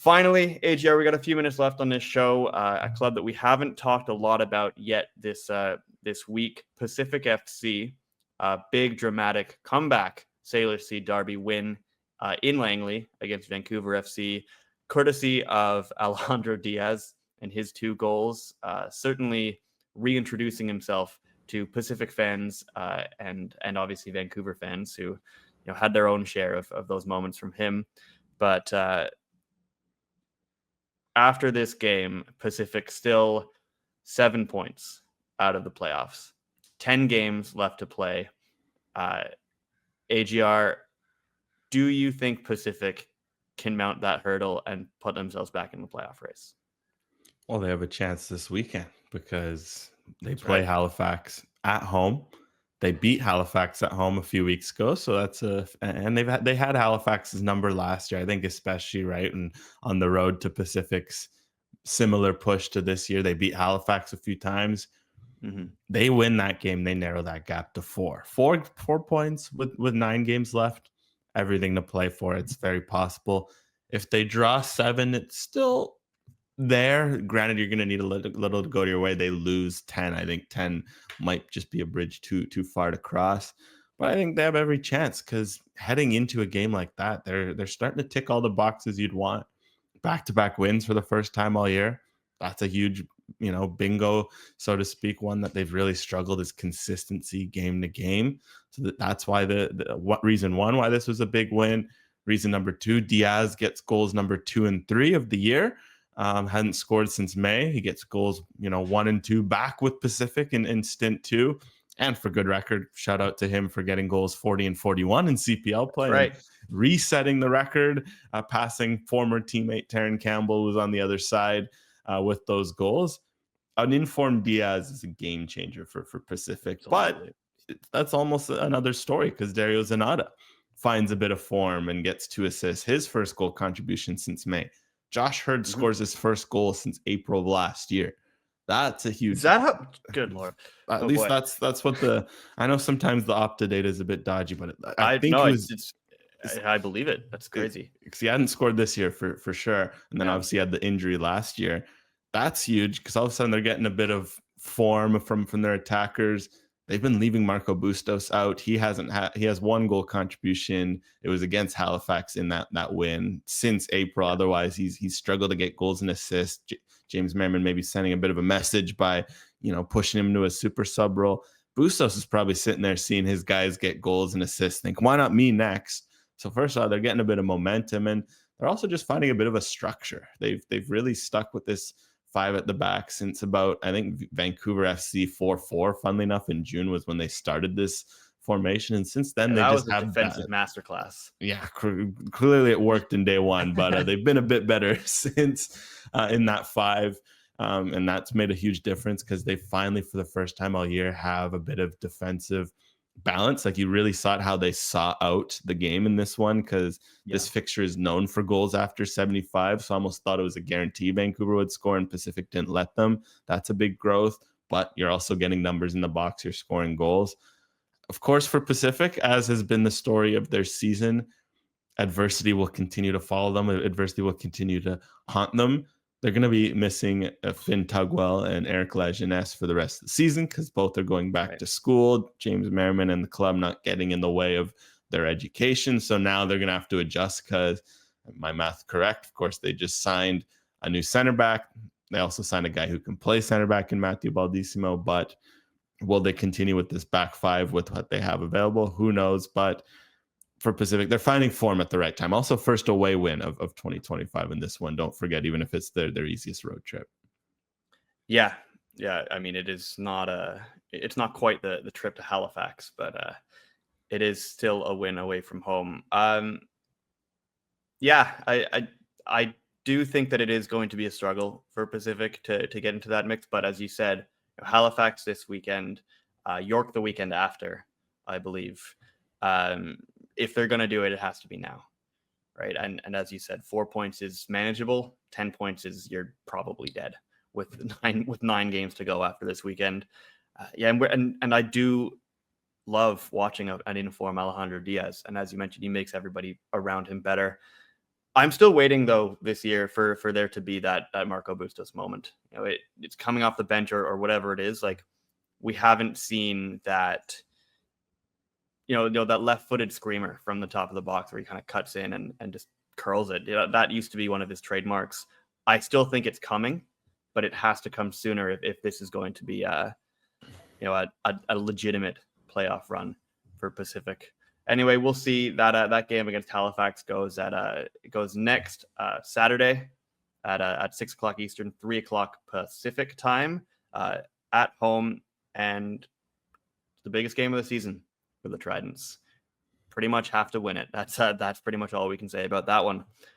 Finally, AGR, we got a few minutes left on this show. A club that we haven't talked a lot about yet this week, Pacific FC. Big dramatic comeback Sailor Sea Derby win in Langley against Vancouver FC, courtesy of Alejandro Diaz and his 2 goals. Certainly reintroducing himself to Pacific fans and obviously Vancouver fans who had their own share of those moments from him. But after this game, Pacific still 7 points out of the playoffs. 10 games left to play. AGR, do you think Pacific can mount that hurdle and put themselves back in the playoff race? Well, they have a chance this weekend because they play Halifax at home. They beat Halifax at home a few weeks ago, so and they had Halifax's number last year, I think, especially right and on the road to Pacific's similar push to this year. They beat Halifax a few times. Mm-hmm. They win that game, they narrow that gap to 4 points with 9 games left. Everything to play for. It's very possible. If they draw 7, it's still there. Granted, you're going to need a little to go to your way. They lose 10. I think 10 might just be a bridge too far to cross. But I think they have every chance because heading into a game like that, they're starting to tick all the boxes you'd want. Back-to-back wins for the first time all year. That's a huge, bingo, so to speak. One that they've really struggled is consistency game to game. So that's why reason one why this was a big win. Reason number 2, Diaz gets goals number 2 and 3 of the year. Hadn't scored since May. He gets goals, 1 and 2 back with Pacific in stint 2. And for good record, shout out to him for getting goals 40 and 41 in CPL play. Right. Resetting the record, passing former teammate Taryn Campbell, who's on the other side with those goals. An informed Diaz is a game changer for Pacific. Absolutely. But that's almost another story because Dario Zanata finds a bit of form and gets 2 assists. His first goal contribution since May. Josh Hurd scores his first goal since April of last year. That's a huge. Is that how? Good Lord. At least that's what I know sometimes the Opta data is a bit dodgy, but I think I believe it. That's crazy. Because he hadn't scored this year for sure. And then obviously he had the injury last year. That's huge because all of a sudden they're getting a bit of form from their attackers. They've been leaving Marco Bustos out. He has 1 goal contribution. It was against Halifax in that win since April. Otherwise, he's struggled to get goals and assists. James Merriman maybe sending a bit of a message by, pushing him into a super sub role. Bustos is probably sitting there seeing his guys get goals and assists. Think, why not me next? So first of all, they're getting a bit of momentum, and they're also just finding a bit of a structure. They've really stuck with this 5 at the back since about, I think, Vancouver FC 4-4. Funnily enough, in June was when they started this formation, and since then they just have defensive masterclass. Yeah, clearly it worked in day one, but they've been a bit better since in that 5, and that's made a huge difference because they finally, for the first time all year, have a bit of defensive balance. Like you really saw how they saw out the game in this one because this fixture is known for goals after 75. So I almost thought it was a guarantee Vancouver would score and Pacific didn't let them. That's a big growth, but you're also getting numbers in the box. You're scoring goals. Of course, for Pacific, as has been the story of their season, adversity will continue to follow them. Adversity will continue to haunt them. They're going to be missing Finn Tugwell and Eric Lajeunesse for the rest of the season because both are going back to school. James Merriman and the club not getting in the way of their education. So now they're going to have to adjust because, my math correct, of course, they just signed a new center back. They also signed a guy who can play center back in Matthew Baldissimo. But will they continue with this back 5 with what they have available? Who knows? But for Pacific, they're finding form at the right time. Also, first away win of 2025 in this one. Don't forget, even if it's their easiest road trip. Yeah. I mean, it's not quite the trip to Halifax, but it is still a win away from home. I do think that it is going to be a struggle for Pacific to get into that mix. But as you said, Halifax this weekend, York the weekend after, I believe. If they're going to do it, it has to be now, right? And as you said, 4 points is manageable. 10 points is you're probably dead with 9 games to go after this weekend. And I do love watching an informed Alejandro Diaz. And as you mentioned, he makes everybody around him better. I'm still waiting though this year for there to be that Marco Bustos moment. It's coming off the bench or whatever it is. Like, we haven't seen that. That left-footed screamer from the top of the box where he kind of cuts in and just curls it. That used to be one of his trademarks. I still think it's coming, but it has to come sooner if this is going to be a legitimate playoff run for Pacific. Anyway, we'll see that game against Halifax goes next Saturday at 6 o'clock Eastern, 3 o'clock Pacific time at home, and the biggest game of the season for the Tridents. Pretty much have to win it. That's pretty much all we can say about that one.